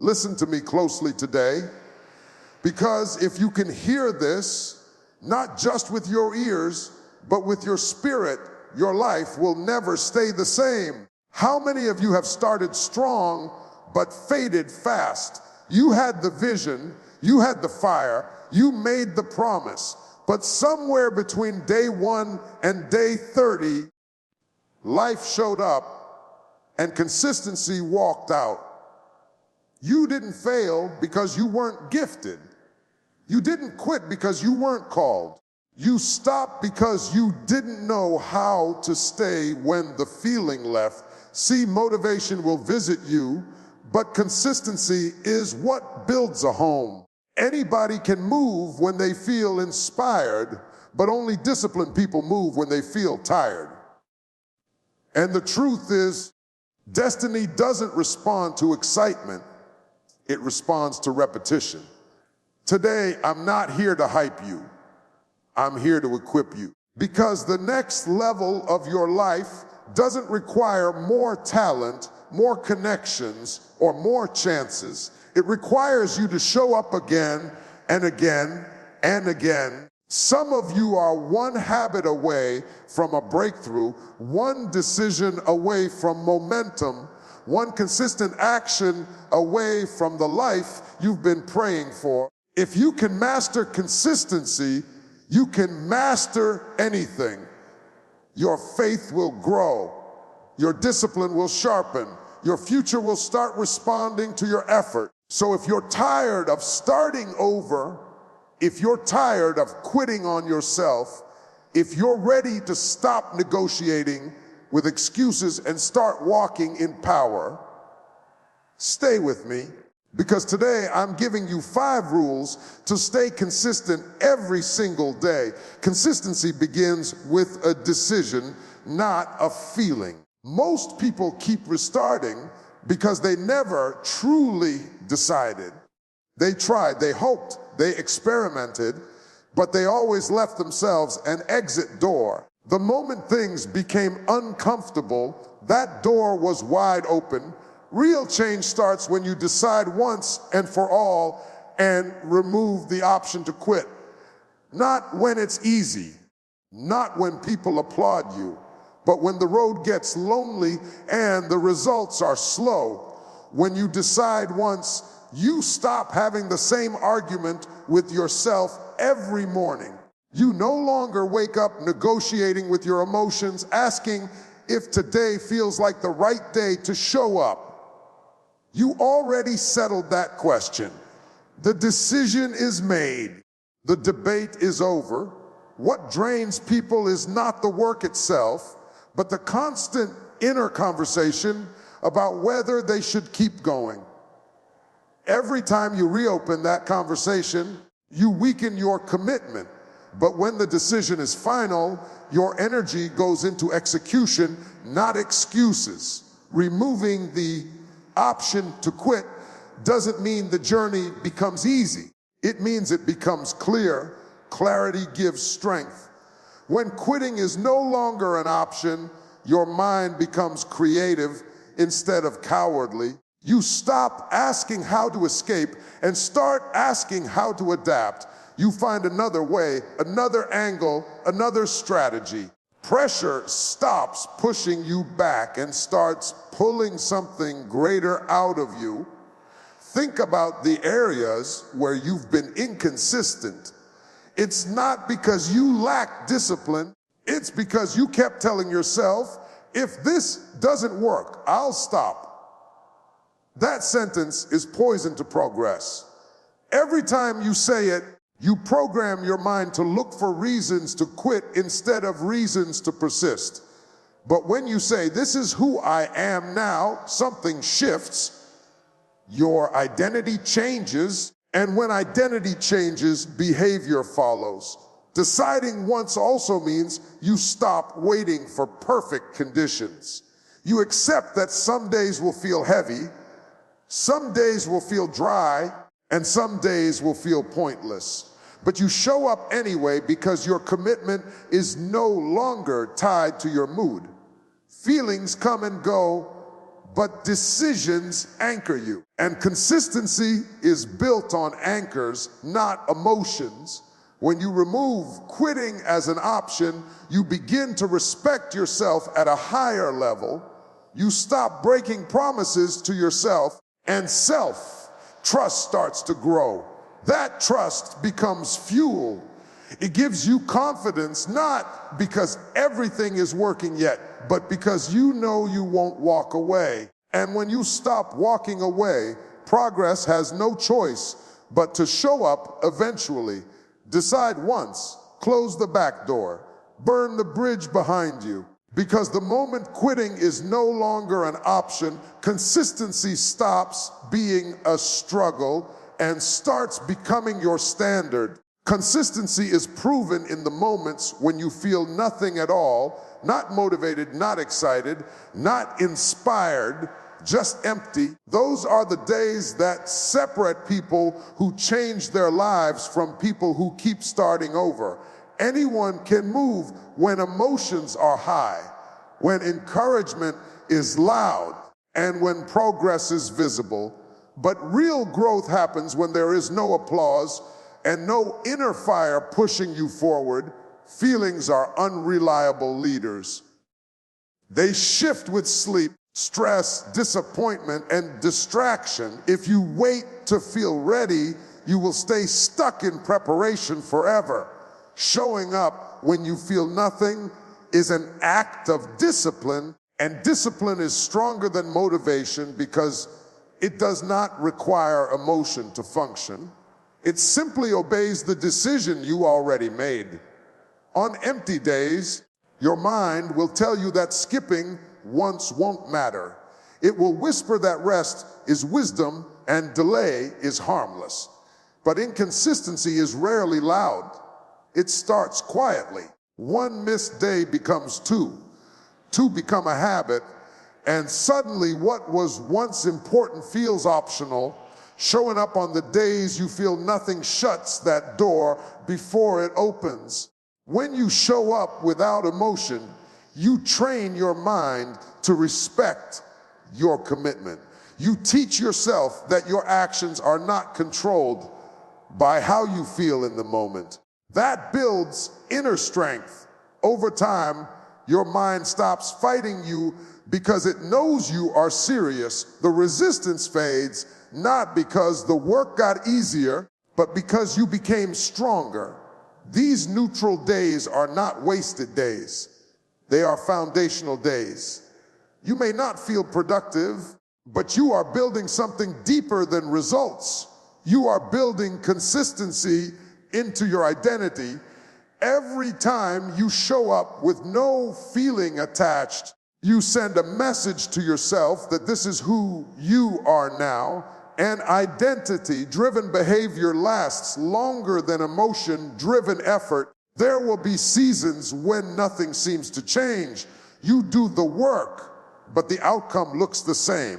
Listen to me closely today, because if you can hear this, not just with your ears, but with your spirit, your life will never stay the same. How many of you have started strong, but faded fast? You had the vision, you had the fire, you made the promise, but somewhere between day 1 and day 30, life showed up and consistency walked out. You didn't fail because you weren't gifted. You didn't quit because you weren't called. You stopped because you didn't know how to stay when the feeling left. See, motivation will visit you, but consistency is what builds a home. Anybody can move when they feel inspired, but only disciplined people move when they feel tired. And the truth is, destiny doesn't respond to excitement. It responds to repetition. Today, I'm not here to hype you. I'm here to equip you. Because the next level of your life doesn't require more talent, more connections, or more chances. It requires you to show up again and again and again. Some of you are one habit away from a breakthrough, one decision away from momentum, one consistent action away from the life you've been praying for. If you can master consistency, you can master anything. Your faith will grow. Your discipline will sharpen. Your future will start responding to your effort. So if you're tired of starting over, if you're tired of quitting on yourself, if you're ready to stop negotiating with excuses and start walking in power, stay with me, because today I'm giving you 5 rules to stay consistent every single day. Consistency begins with a decision, not a feeling. Most people keep restarting because they never truly decided. They tried, they hoped, they experimented, but they always left themselves an exit door. The moment things became uncomfortable, that door was wide open. Real change starts when you decide once and for all and remove the option to quit. Not when it's easy, not when people applaud you, but when the road gets lonely and the results are slow. When you decide once, you stop having the same argument with yourself every morning. You no longer wake up negotiating with your emotions, asking if today feels like the right day to show up. You already settled that question. The decision is made. The debate is over. What drains people is not the work itself, but the constant inner conversation about whether they should keep going. Every time you reopen that conversation, you weaken your commitment. But when the decision is final, your energy goes into execution, not excuses. Removing the option to quit doesn't mean the journey becomes easy. It means it becomes clear. Clarity gives strength. When quitting is no longer an option, your mind becomes creative instead of cowardly. You stop asking how to escape and start asking how to adapt. You find another way, another angle, another strategy. Pressure stops pushing you back and starts pulling something greater out of you. Think about the areas where you've been inconsistent. It's not because you lack discipline. It's because you kept telling yourself, if this doesn't work, I'll stop. That sentence is poison to progress. Every time you say it, you program your mind to look for reasons to quit instead of reasons to persist. But when you say, this is who I am now, something shifts, your identity changes, and when identity changes, behavior follows. Deciding once also means you stop waiting for perfect conditions. You accept that some days will feel heavy, some days will feel dry, and some days will feel pointless. But you show up anyway because your commitment is no longer tied to your mood. Feelings come and go, but decisions anchor you. And consistency is built on anchors, not emotions. When you remove quitting as an option, you begin to respect yourself at a higher level. You stop breaking promises to yourself, and self-trust starts to grow. That trust becomes fuel. It gives you confidence, not because everything is working yet, but because you know you won't walk away. And when you stop walking away, progress has no choice but to show up eventually. Decide once, close the back door, burn the bridge behind you. Because the moment quitting is no longer an option, consistency stops being a struggle and starts becoming your standard. Consistency is proven in the moments when you feel nothing at all, not motivated, not excited, not inspired, just empty. Those are the days that separate people who change their lives from people who keep starting over. Anyone can move when emotions are high, when encouragement is loud, and when progress is visible. But real growth happens when there is no applause and no inner fire pushing you forward. Feelings are unreliable leaders. They shift with sleep, stress, disappointment, and distraction. If you wait to feel ready, you will stay stuck in preparation forever. Showing up when you feel nothing is an act of discipline, and discipline is stronger than motivation because it does not require emotion to function. It simply obeys the decision you already made. On empty days, your mind will tell you that skipping once won't matter. It will whisper that rest is wisdom and delay is harmless. But inconsistency is rarely loud. It starts quietly. One missed day becomes two. Two become a habit, and suddenly what was once important feels optional. Showing up on the days you feel nothing shuts that door before it opens. When you show up without emotion, you train your mind to respect your commitment. You teach yourself that your actions are not controlled by how you feel in the moment. That builds inner strength. Over time, your mind stops fighting you because it knows you are serious. The resistance fades, not because the work got easier, but because you became stronger. These neutral days are not wasted days. They are foundational days. You may not feel productive, but you are building something deeper than results. You are building consistency into your identity. Every time you show up with no feeling attached, you send a message to yourself that this is who you are now. And identity-driven behavior lasts longer than emotion-driven effort. There will be seasons when nothing seems to change. You do the work, but the outcome looks the same.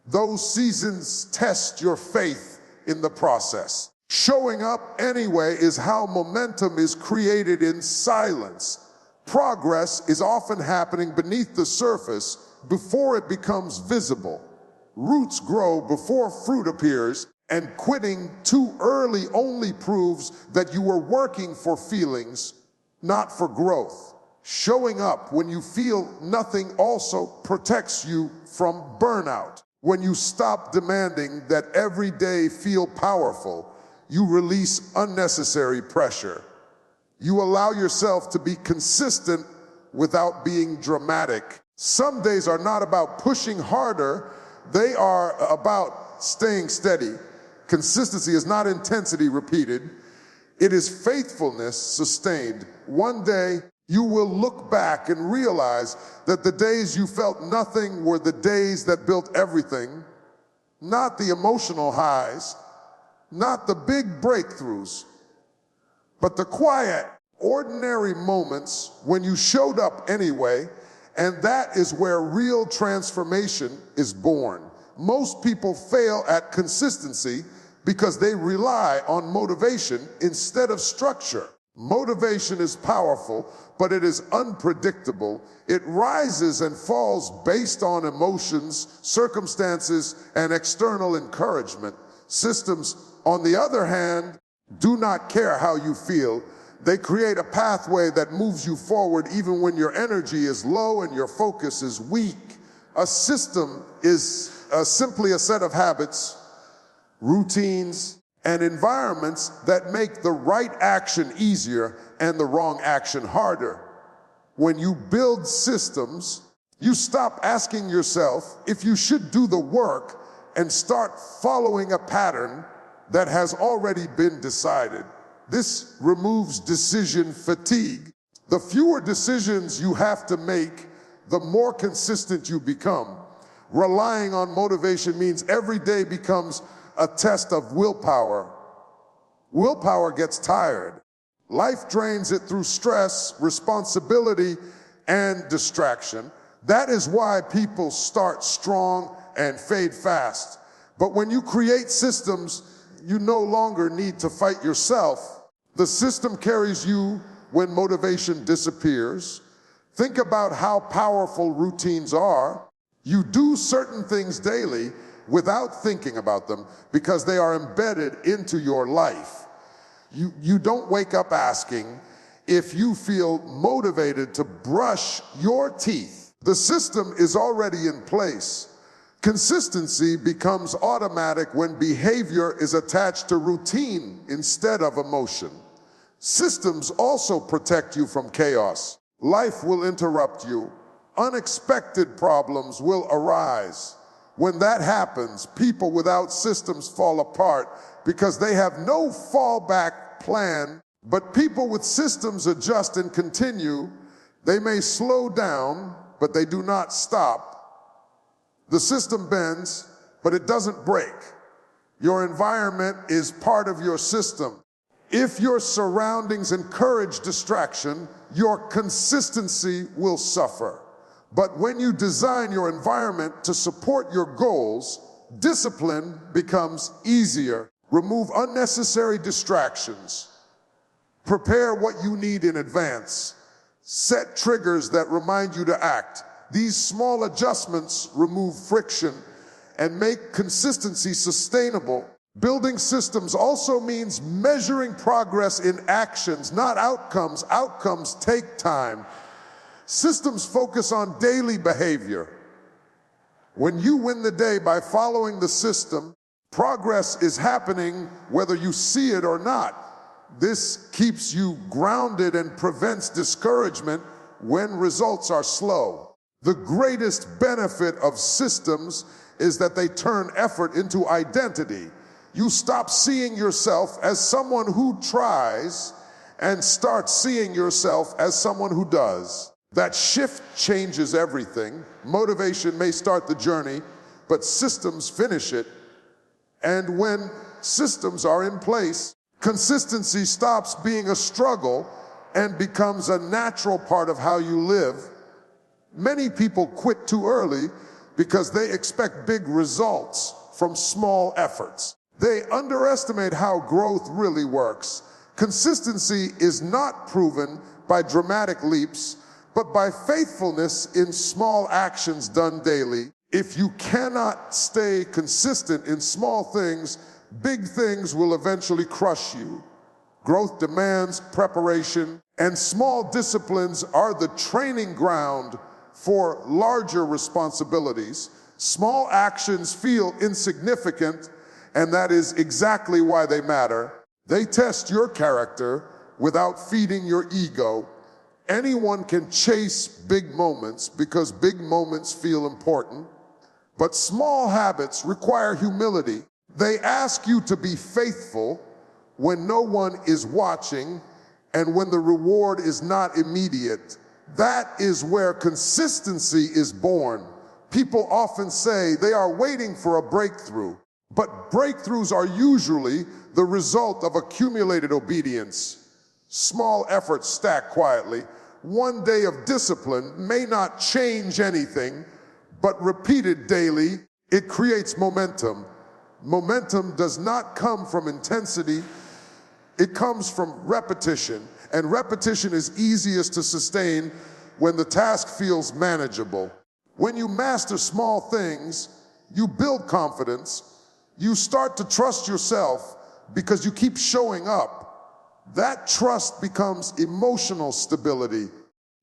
Those seasons test your faith in the process. Showing up anyway is how momentum is created in silence. Progress is often happening beneath the surface before it becomes visible. Roots grow before fruit appears, and quitting too early only proves that you were working for feelings, not for growth. Showing up when you feel nothing also protects you from burnout. When you stop demanding that every day feel powerful, you release unnecessary pressure. You allow yourself to be consistent without being dramatic. Some days are not about pushing harder, they are about staying steady. Consistency is not intensity repeated. It is faithfulness sustained. One day, you will look back and realize that the days you felt nothing were the days that built everything, not the emotional highs, not the big breakthroughs, but the quiet, ordinary moments when you showed up anyway. And that is where real transformation is born. Most people fail at consistency because they rely on motivation instead of structure. Motivation is powerful, but it is unpredictable. It rises and falls based on emotions, circumstances, and external encouragement. Systems, on the other hand, do not care how you feel. They create a pathway that moves you forward even when your energy is low and your focus is weak. A system is simply a set of habits, routines, and environments that make the right action easier and the wrong action harder. When you build systems, you stop asking yourself if you should do the work and start following a pattern that has already been decided. This removes decision fatigue. The fewer decisions you have to make, the more consistent you become. Relying on motivation means every day becomes a test of willpower. Willpower gets tired. Life drains it through stress, responsibility, and distraction. That is why people start strong and fade fast. But when you create systems, you no longer need to fight yourself. The system carries you when motivation disappears. Think about how powerful routines are. You do certain things daily without thinking about them because they are embedded into your life. You don't wake up asking if you feel motivated to brush your teeth. The system is already in place. Consistency becomes automatic when behavior is attached to routine instead of emotion. Systems also protect you from chaos. Life will interrupt you. Unexpected problems will arise. When that happens, people without systems fall apart because they have no fallback plan. But people with systems adjust and continue. They may slow down, but they do not stop. The system bends, but it doesn't break. Your environment is part of your system. If your surroundings encourage distraction, your consistency will suffer. But when you design your environment to support your goals, discipline becomes easier. Remove unnecessary distractions. Prepare what you need in advance. Set triggers that remind you to act. These small adjustments remove friction and make consistency sustainable. Building systems also means measuring progress in actions, not outcomes. Outcomes take time. Systems focus on daily behavior. When you win the day by following the system, progress is happening whether you see it or not. This keeps you grounded and prevents discouragement when results are slow. The greatest benefit of systems is that they turn effort into identity. You stop seeing yourself as someone who tries and start seeing yourself as someone who does. That shift changes everything. Motivation may start the journey, but systems finish it. And when systems are in place, consistency stops being a struggle and becomes a natural part of how you live. Many people quit too early because they expect big results from small efforts. They underestimate how growth really works. Consistency is not proven by dramatic leaps, but by faithfulness in small actions done daily. If you cannot stay consistent in small things, big things will eventually crush you. Growth demands preparation, and small disciplines are the training ground for larger responsibilities. Small actions feel insignificant, and that is exactly why they matter. They test your character without feeding your ego. Anyone can chase big moments because big moments feel important, but small habits require humility. They ask you to be faithful when no one is watching and when the reward is not immediate. That is where consistency is born. People often say they are waiting for a breakthrough, but breakthroughs are usually the result of accumulated obedience. Small efforts stack quietly. One day of discipline may not change anything, but repeated daily, it creates momentum. Momentum does not come from intensity, It comes from repetition, and repetition is easiest to sustain when the task feels manageable. When you master small things, you build confidence, you start to trust yourself because you keep showing up. That trust becomes emotional stability.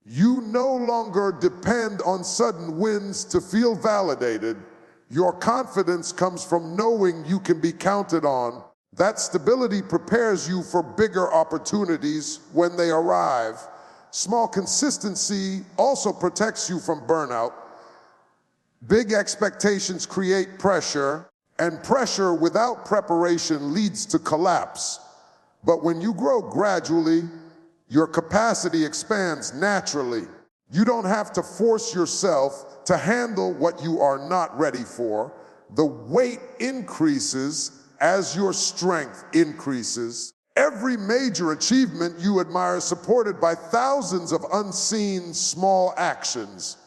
You no longer depend on sudden wins to feel validated. Your confidence comes from knowing you can be counted on. That stability prepares you for bigger opportunities when they arrive. Small consistency also protects you from burnout. Big expectations create pressure, and pressure without preparation leads to collapse. But when you grow gradually, your capacity expands naturally. You don't have to force yourself to handle what you are not ready for. The weight increases as your strength increases. Every major achievement you admire is supported by thousands of unseen small actions.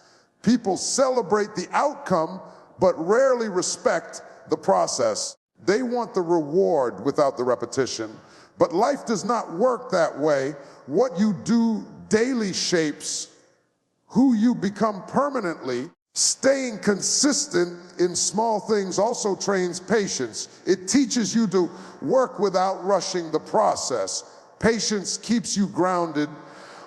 People celebrate the outcome, but rarely respect the process. They want the reward without the repetition. But life does not work that way. What you do daily shapes who you become permanently. Staying consistent in small things also trains patience. It teaches you to work without rushing the process. Patience keeps you grounded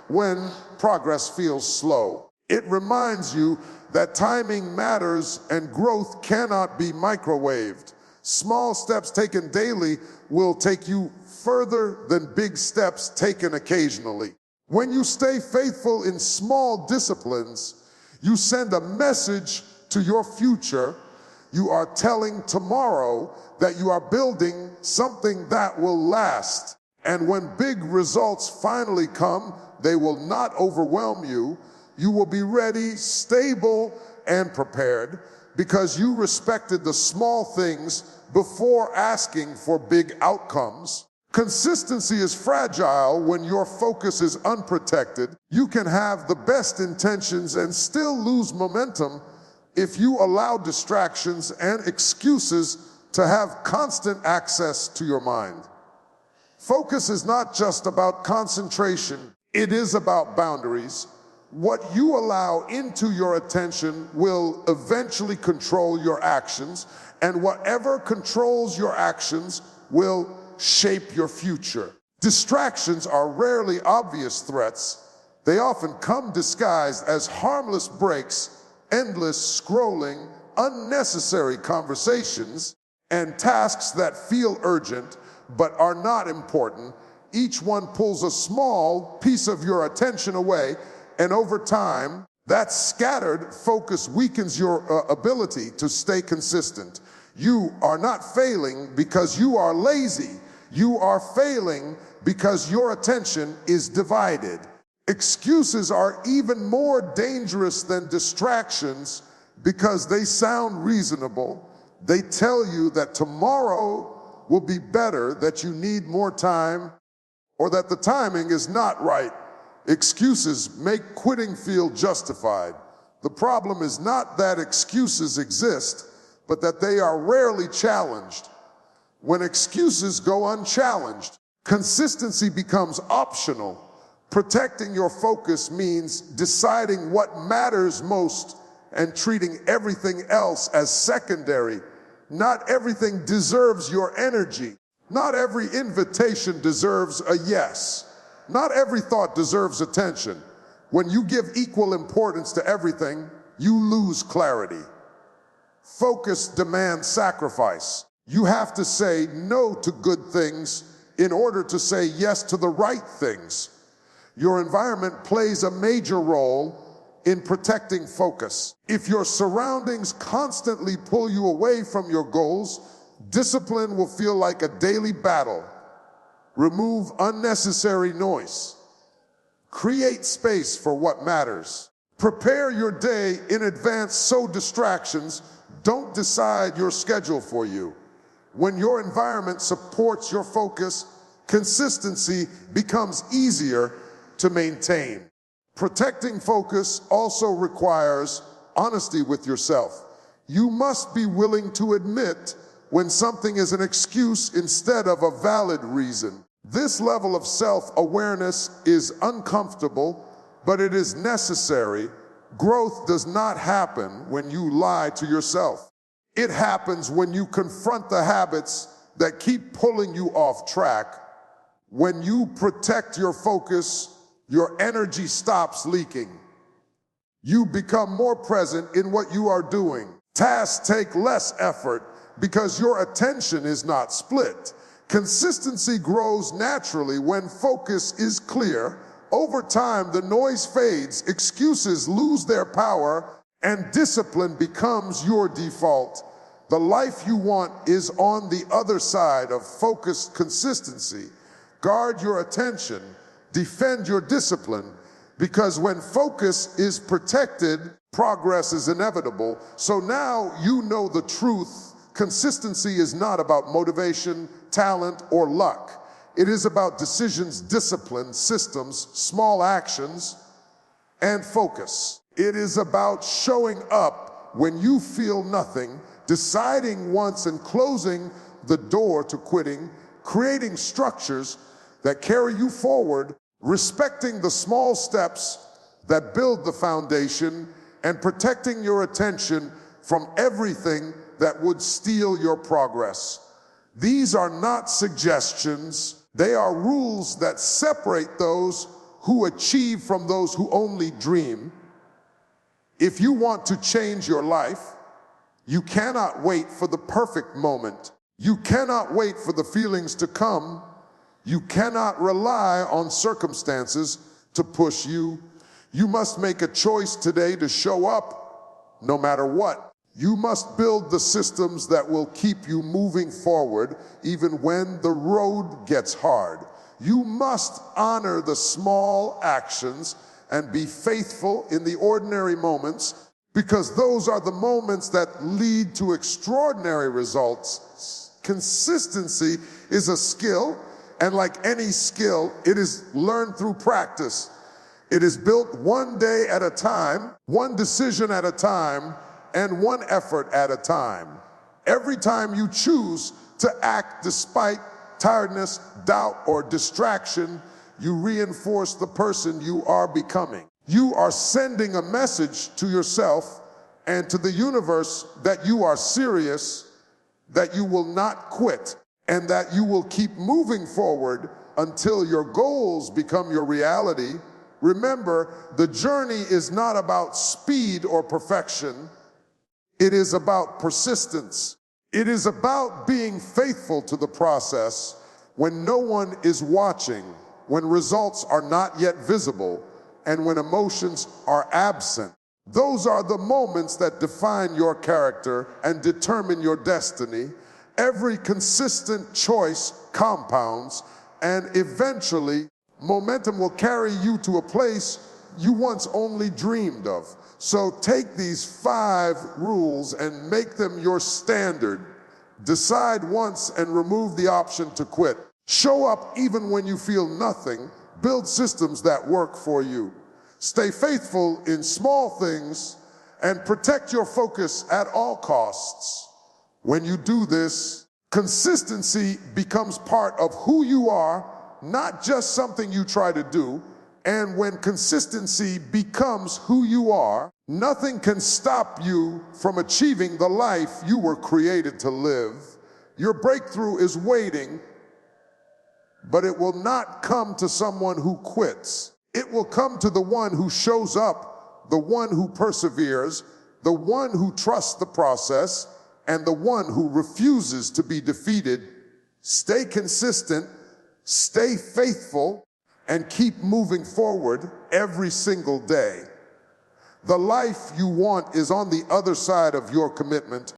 when progress feels slow. It reminds you that timing matters and growth cannot be microwaved. Small steps taken daily will take you further than big steps taken occasionally. When you stay faithful in small disciplines, you send a message to your future. You are telling tomorrow that you are building something that will last. And when big results finally come, they will not overwhelm you. You will be ready, stable, and prepared because you respected the small things before asking for big outcomes. Consistency is fragile when your focus is unprotected. You can have the best intentions and still lose momentum if you allow distractions and excuses to have constant access to your mind. Focus is not just about concentration, it is about boundaries. What you allow into your attention will eventually control your actions, and whatever controls your actions will shape your future. Distractions are rarely obvious threats. They often come disguised as harmless breaks, endless scrolling, unnecessary conversations, and tasks that feel urgent but are not important. Each one pulls a small piece of your attention away, and over time, that scattered focus weakens your ability to stay consistent. You are not failing because you are lazy. You are failing because your attention is divided. Excuses are even more dangerous than distractions because they sound reasonable. They tell you that tomorrow will be better, that you need more time, or that the timing is not right. Excuses make quitting feel justified. The problem is not that excuses exist, but that they are rarely challenged. When excuses go unchallenged, consistency becomes optional. Protecting your focus means deciding what matters most and treating everything else as secondary. Not everything deserves your energy. Not every invitation deserves a yes. Not every thought deserves attention. When you give equal importance to everything, you lose clarity. Focus demands sacrifice. You have to say no to good things in order to say yes to the right things. Your environment plays a major role in protecting focus. If your surroundings constantly pull you away from your goals, discipline will feel like a daily battle. Remove unnecessary noise. Create space for what matters. Prepare your day in advance so distractions don't decide your schedule for you. When your environment supports your focus, consistency becomes easier to maintain. Protecting focus also requires honesty with yourself. You must be willing to admit when something is an excuse instead of a valid reason. This level of self-awareness is uncomfortable, but it is necessary. Growth does not happen when you lie to yourself. It happens when you confront the habits that keep pulling you off track. When you protect your focus, your energy stops leaking. You become more present in what you are doing. Tasks take less effort because your attention is not split. Consistency grows naturally when focus is clear. Over time, the noise fades, excuses lose their power, and discipline becomes your default. The life you want is on the other side of focused consistency. Guard your attention, defend your discipline, because when focus is protected, progress is inevitable. So now you know the truth. Consistency is not about motivation, talent, or luck. It is about decisions, discipline, systems, small actions, and focus. It is about showing up when you feel nothing, deciding once and closing the door to quitting, creating structures that carry you forward, respecting the small steps that build the foundation, and protecting your attention from everything that would steal your progress. These are not suggestions. They are rules that separate those who achieve from those who only dream. If you want to change your life, you cannot wait for the perfect moment. You cannot wait for the feelings to come. You cannot rely on circumstances to push you. You must make a choice today to show up no matter what. You must build the systems that will keep you moving forward even when the road gets hard. You must honor the small actions and be faithful in the ordinary moments, because those are the moments that lead to extraordinary results. Consistency is a skill, and like any skill, it is learned through practice. It is built one day at a time, one decision at a time, and one effort at a time. Every time you choose to act despite tiredness, doubt, or distraction, you reinforce the person you are becoming. You are sending a message to yourself and to the universe that you are serious, that you will not quit, and that you will keep moving forward until your goals become your reality. Remember, the journey is not about speed or perfection. It is about persistence. It is about being faithful to the process when no one is watching, when results are not yet visible, and when emotions are absent. Those are the moments that define your character and determine your destiny. Every consistent choice compounds, and eventually, momentum will carry you to a place you once only dreamed of. So take these 5 rules and make them your standard. Decide once and remove the option to quit. Show up even when you feel nothing. Build systems that work for you. Stay faithful in small things and protect your focus at all costs. When you do this, consistency becomes part of who you are, not just something you try to do. And when consistency becomes who you are, nothing can stop you from achieving the life you were created to live. Your breakthrough is waiting, but it will not come to someone who quits. It will come to the one who shows up, the one who perseveres, the one who trusts the process, and the one who refuses to be defeated. Stay consistent, stay faithful, and keep moving forward every single day. The life you want is on the other side of your commitment.